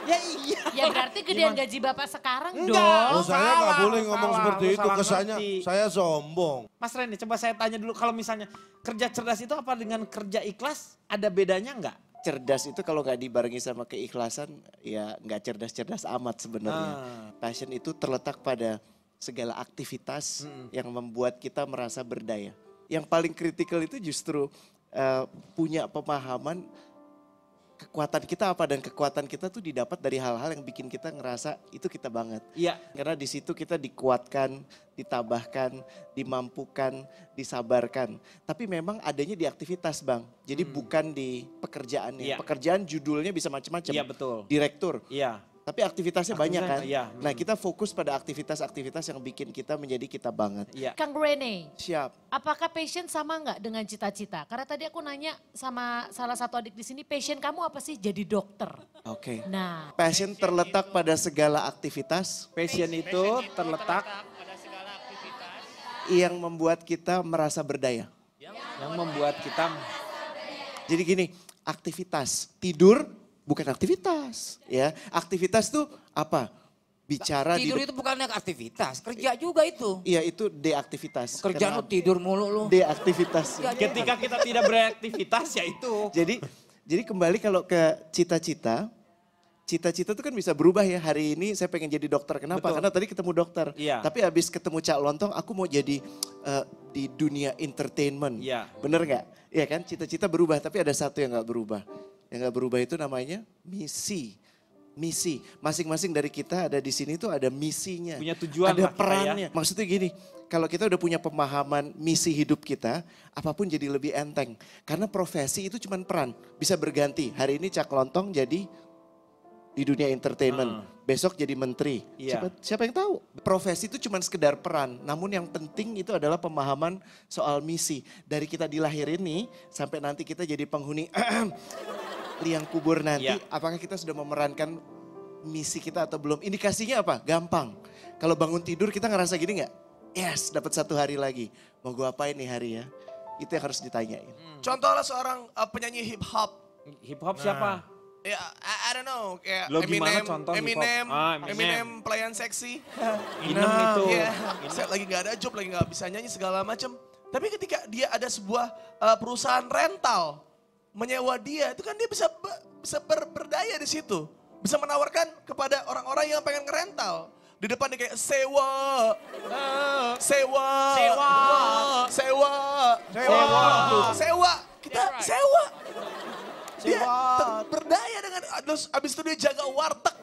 Ya iya. Ya berarti gedean gaji Bapak sekarang Enggak. dong. Oh saya nggak salah, boleh lu ngomong salah, seperti lu itu, salah kesannya ngerti. saya sombong. Mas Randy, coba saya tanya dulu kalau misalnya kerja cerdas itu apa dengan kerja ikhlas? Ada bedanya nggak? Cerdas itu kalau nggak dibarengi sama keikhlasan ya nggak cerdas-cerdas amat sebenarnya. Passion itu terletak pada segala aktivitas yang membuat kita merasa berdaya. Yang paling kritikal itu justru punya pemahaman kekuatan kita apa, dan kekuatan kita tuh didapat dari hal-hal yang bikin kita ngerasa itu kita banget. Iya. Karena di situ kita dikuatkan, ditabahkan, dimampukan, disabarkan. Tapi memang adanya di aktivitas, Bang. Jadi bukan di pekerjaannya. Iya. Pekerjaan judulnya bisa macam-macam. Iya betul. Direktur. Iya. Tapi aktivitasnya banyak kan. Iya. Nah, kita fokus pada aktivitas-aktivitas yang bikin kita menjadi kita banget. Iya. Kang Rene, Siap. apakah passion sama nggak dengan cita-cita? Karena tadi aku nanya sama salah satu adik di sini, passion kamu apa sih? Jadi dokter. Oke. Nah, Passion terletak pada segala aktivitas Passion itu terletak yang membuat kita merasa berdaya. yang membuat kita Jadi gini, aktivitas tidur bukan aktivitas, ya. Aktivitas tuh apa? Bicara Tidur di itu bukannya aktivitas, kerja juga itu. Iya, itu deaktivitas. Kerjaan lu Kenapa? tidur mulu lu. Deaktivitas. ketika kita tidak beraktivitas ya itu. Jadi kembali kalau ke cita-cita, cita-cita itu kan bisa berubah ya. Hari ini saya pengen jadi dokter. Kenapa? Betul. Karena tadi ketemu dokter. Iya. Tapi habis ketemu Cak Lontong, aku mau jadi di dunia entertainment. Iya. Bener nggak? Iya kan, cita-cita berubah. Tapi ada satu yang nggak berubah. Yang nggak berubah itu namanya misi. Misi. Masing-masing dari kita ada di sini tuh ada misinya. Punya tujuan Ada lah kita ya. perannya. Maksudnya gini, kalau kita udah punya pemahaman misi hidup kita, apapun jadi lebih enteng. Karena profesi itu cuma peran, bisa berganti. Hari ini Cak Lontong jadi di dunia entertainment, besok jadi menteri. Iya. Siapa yang tahu? Profesi itu cuma sekedar peran, namun yang penting itu adalah pemahaman soal misi. Dari kita dilahirin nih, sampai nanti kita jadi penghuni liang kubur nanti, Iya. apakah kita sudah memerankan misi kita atau belum? Indikasinya apa? Gampang. Kalau bangun tidur kita ngerasa gini nggak? Yes, dapat 1 hari lagi. Mau gue apain nih hari ya? Itu yang harus ditanyain. Contohlah seorang penyanyi hip hop. Hip hop siapa? Ya, I don't know, kayak Lo gimana Eminem, contoh hip hop? Eminem, Eminem. Eminem pelayan seksi. Inem itu. Iya, saya lagi nggak ada job, lagi nggak bisa nyanyi segala macam. Tapi ketika dia ada sebuah perusahaan rental menyewa dia, itu kan dia bisa bisa berdaya di situ. Bisa menawarkan kepada orang-orang yang pengen ngerental. Di depan dia kayak sewa. Kita sewa. Dia berdaya dengan, abis itu dia jaga warteg.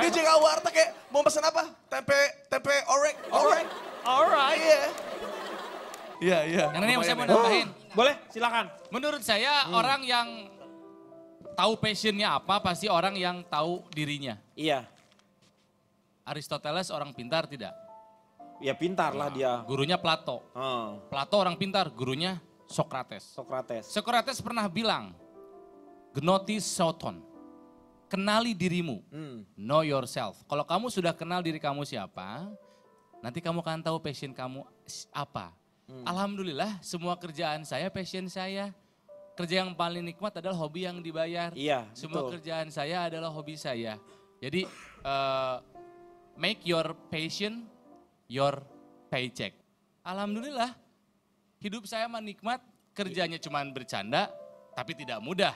Dia jaga warteg kayak mau pesan apa? Tempe orek. Alright. Iya. Yang ini saya mau nambahin. Boleh, silakan. Menurut saya orang yang tahu passionnya apa pasti orang yang tahu dirinya. Iya. Aristoteles orang pintar tidak? Ya pintar lah dia. Gurunya Plato. Plato orang pintar, gurunya Socrates. Socrates pernah bilang, Gnotis Soton, kenali dirimu, know yourself. Kalau kamu sudah kenal diri kamu siapa, nanti kamu akan tahu passion kamu apa. Alhamdulillah semua kerjaan saya passion saya. Kerja yang paling nikmat adalah hobi yang dibayar. Iya, semua betul. kerjaan saya adalah hobi saya. Jadi make your passion your paycheck. Alhamdulillah hidup saya menikmat, kerjanya cuma bercanda tapi tidak mudah.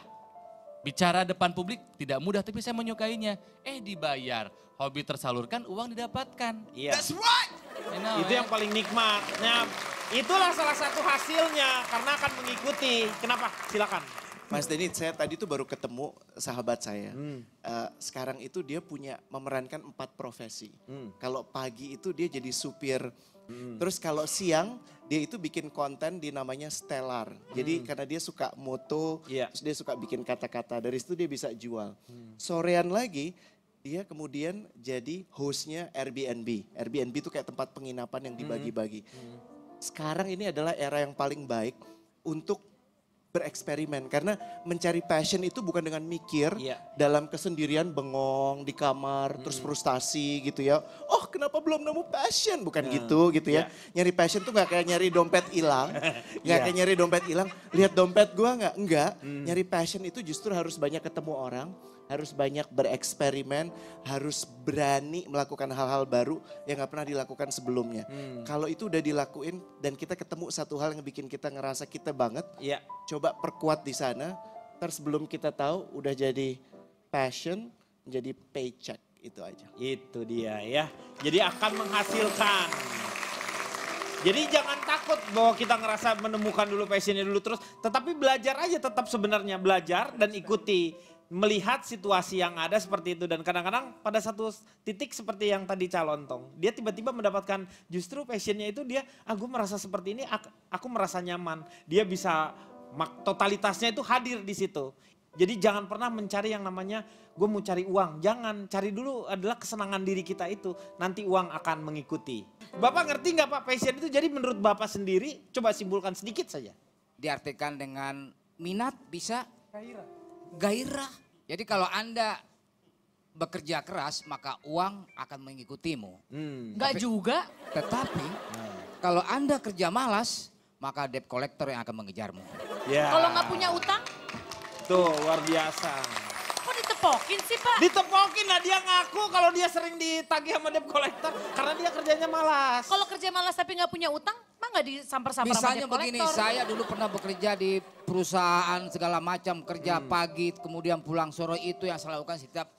Bicara depan publik tidak mudah tapi saya menyukainya. Dibayar, hobi tersalurkan, uang didapatkan. Iya. That's right. Itu yang paling nikmat. Nah, itulah salah satu hasilnya karena akan mengikuti. Kenapa? Silakan. Mas Denny, saya tadi tuh baru ketemu sahabat saya. Sekarang itu dia memerankan 4 profesi. Kalau pagi itu dia jadi supir. Terus kalau siang dia itu bikin konten di namanya Stellar. Jadi karena dia suka moto, terus dia suka bikin kata-kata. Dari situ dia bisa jual. Sorean lagi dia kemudian jadi hostnya Airbnb. Airbnb itu kayak tempat penginapan yang dibagi-bagi. Sekarang ini adalah era yang paling baik untuk bereksperimen. Karena mencari passion itu bukan dengan mikir dalam kesendirian bengong di kamar terus frustasi gitu ya. Oh kenapa belum nemu passion? Bukan gitu ya. Nyari passion tuh gak kayak nyari dompet hilang. Gak kayak nyari dompet hilang. Lihat dompet gua gak? Enggak. Nyari passion itu justru harus banyak ketemu orang. Harus banyak bereksperimen, harus berani melakukan hal-hal baru yang gak pernah dilakukan sebelumnya. Kalau itu udah dilakuin dan kita ketemu satu hal yang bikin kita ngerasa kita banget, coba perkuat di sana. Terus sebelum kita tahu udah jadi passion, jadi paycheck, itu aja. Itu dia ya, jadi akan menghasilkan. Jadi jangan takut bahwa kita ngerasa menemukan dulu passionnya dulu terus. Tetapi belajar aja tetap sebenarnya, belajar dan ikuti. Melihat situasi yang ada seperti itu dan kadang-kadang pada satu titik seperti yang tadi Calontong, dia tiba-tiba mendapatkan justru passionnya itu dia, gue merasa seperti ini, aku merasa nyaman. Dia bisa totalitasnya itu hadir di situ. Jadi jangan pernah mencari yang namanya gue mau cari uang, jangan, cari dulu adalah kesenangan diri kita itu, nanti uang akan mengikuti. Bapak ngerti nggak Pak passion itu? Jadi menurut Bapak sendiri, coba simpulkan sedikit saja. Diartikan dengan minat bisa gairah. Jadi kalau Anda bekerja keras maka uang akan mengikutimu. Enggak juga. Tetapi kalau Anda kerja malas maka debt collector yang akan mengejarmu. Kalau nggak punya utang? Tuh luar biasa. Kok ditepokin sih Pak? Ditepokin lah, dia ngaku kalau dia sering ditagih sama debt collector karena dia kerjanya malas. Kalau kerja malas tapi nggak punya utang, mah nggak disamper-samper sama Misalnya debt begini, collector. saya dulu pernah bekerja di perusahaan segala macam, kerja pagi, kemudian pulang sore, itu yang saya lakukan setiap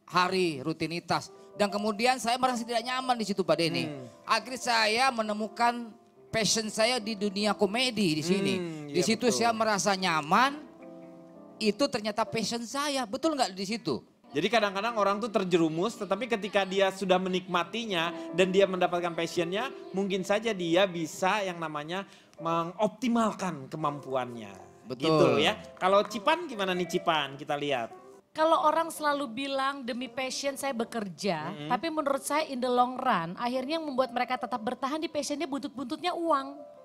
hari, rutinitas. Dan kemudian saya merasa tidak nyaman di situ Pak Denny. Akhirnya saya menemukan passion saya di dunia komedi di sini. Di situ saya merasa nyaman, itu ternyata passion saya, betul nggak di situ? Jadi kadang-kadang orang tuh terjerumus, tetapi ketika dia sudah menikmatinya dan dia mendapatkan passionnya, mungkin saja dia bisa yang namanya mengoptimalkan kemampuannya. Betul. Gitu ya. Kalau Cipan gimana nih Cipan? Kita lihat. Kalau orang selalu bilang demi passion saya bekerja, tapi menurut saya in the long run, akhirnya yang membuat mereka tetap bertahan di passionnya buntut-buntutnya uang.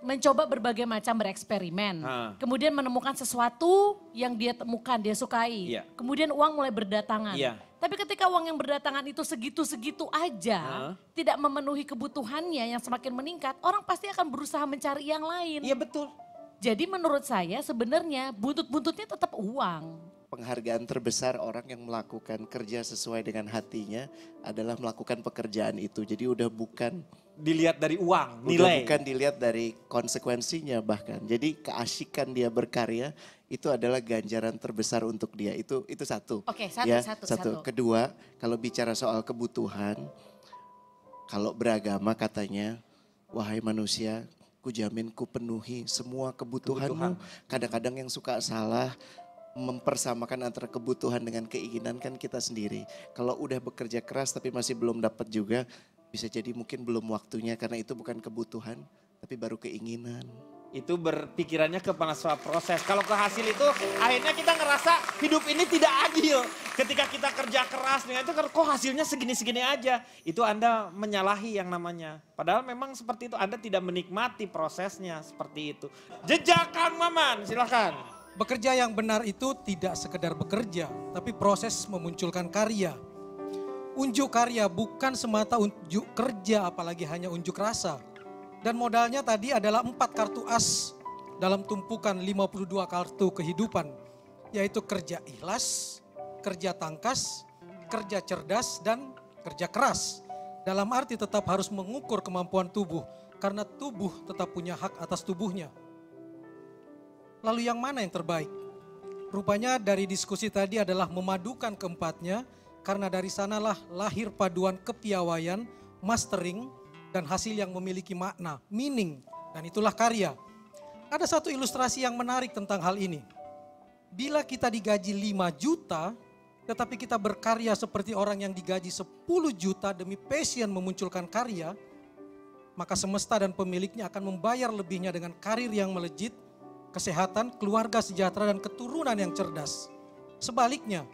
Mencoba berbagai macam bereksperimen, kemudian menemukan sesuatu yang dia temukan, dia sukai. Kemudian uang mulai berdatangan. Tapi ketika uang yang berdatangan itu segitu-segitu aja, tidak memenuhi kebutuhannya yang semakin meningkat, orang pasti akan berusaha mencari yang lain. Iya betul. Jadi menurut saya sebenarnya buntut-buntutnya tetap uang. Penghargaan terbesar orang yang melakukan kerja sesuai dengan hatinya adalah melakukan pekerjaan itu. Jadi udah bukan dilihat dari uang, udah nilai. bukan dilihat dari konsekuensinya bahkan. Jadi keasikan dia berkarya itu adalah ganjaran terbesar untuk dia. Itu satu. Oke, satu, ya, satu. Kedua, kalau bicara soal kebutuhan, kalau beragama katanya, wahai manusia, kujamin ku penuhi semua kebutuhanmu. Kadang-kadang yang suka salah mempersamakan antara kebutuhan dengan keinginan kan kita sendiri. Kalau udah bekerja keras tapi masih belum dapat juga, bisa jadi mungkin belum waktunya karena itu bukan kebutuhan tapi baru keinginan. Itu berpikirannya ke masalah proses. Kalau ke hasil itu akhirnya kita ngerasa hidup ini tidak adil. Ketika kita kerja keras dengan itu kok hasilnya segini-segini aja. Itu Anda menyalahi yang namanya. Padahal memang seperti itu, Anda tidak menikmati prosesnya seperti itu. Jejak Kang Maman, silakan. Bekerja yang benar itu tidak sekedar bekerja, tapi proses memunculkan karya. Unjuk karya bukan semata unjuk kerja, apalagi hanya unjuk rasa. Dan modalnya tadi adalah 4 kartu as dalam tumpukan 52 kartu kehidupan. Yaitu kerja ikhlas, kerja tangkas, kerja cerdas, dan kerja keras. Dalam arti tetap harus mengukur kemampuan tubuh, karena tubuh tetap punya hak atas tubuhnya. Lalu yang mana yang terbaik? Rupanya dari diskusi tadi adalah memadukan keempatnya, karena dari sanalah lahir paduan kepiawaian, mastering, dan hasil yang memiliki makna, meaning, dan itulah karya. Ada satu ilustrasi yang menarik tentang hal ini. Bila kita digaji 5 juta, tetapi kita berkarya seperti orang yang digaji 10 juta demi passion memunculkan karya, maka semesta dan pemiliknya akan membayar lebihnya dengan karir yang melejit, kesehatan, keluarga sejahtera, dan keturunan yang cerdas. Sebaliknya,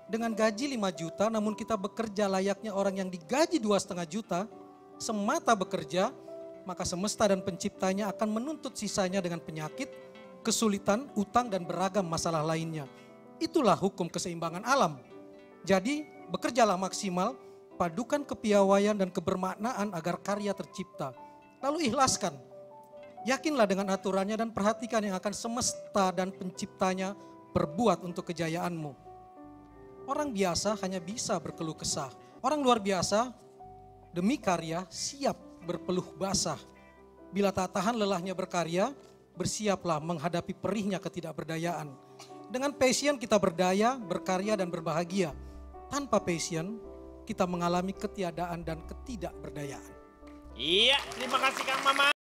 dengan gaji 5 juta namun kita bekerja layaknya orang yang digaji 2,5 juta, semata bekerja, maka semesta dan penciptanya akan menuntut sisanya dengan penyakit, kesulitan, utang, dan beragam masalah lainnya. Itulah hukum keseimbangan alam. Jadi, bekerjalah maksimal, padukan kepiawaian dan kebermaknaan agar karya tercipta. Lalu ikhlaskan. Yakinlah dengan aturannya dan perhatikan yang akan semesta dan penciptanya berbuat untuk kejayaanmu. Orang biasa hanya bisa berkeluh kesah. Orang luar biasa demi karya siap berpeluh basah. Bila tak tahan lelahnya berkarya, bersiaplah menghadapi perihnya ketidakberdayaan. Dengan passion kita berdaya, berkarya, dan berbahagia. Tanpa passion kita mengalami ketiadaan dan ketidakberdayaan. Iya, terima kasih Kang Maman.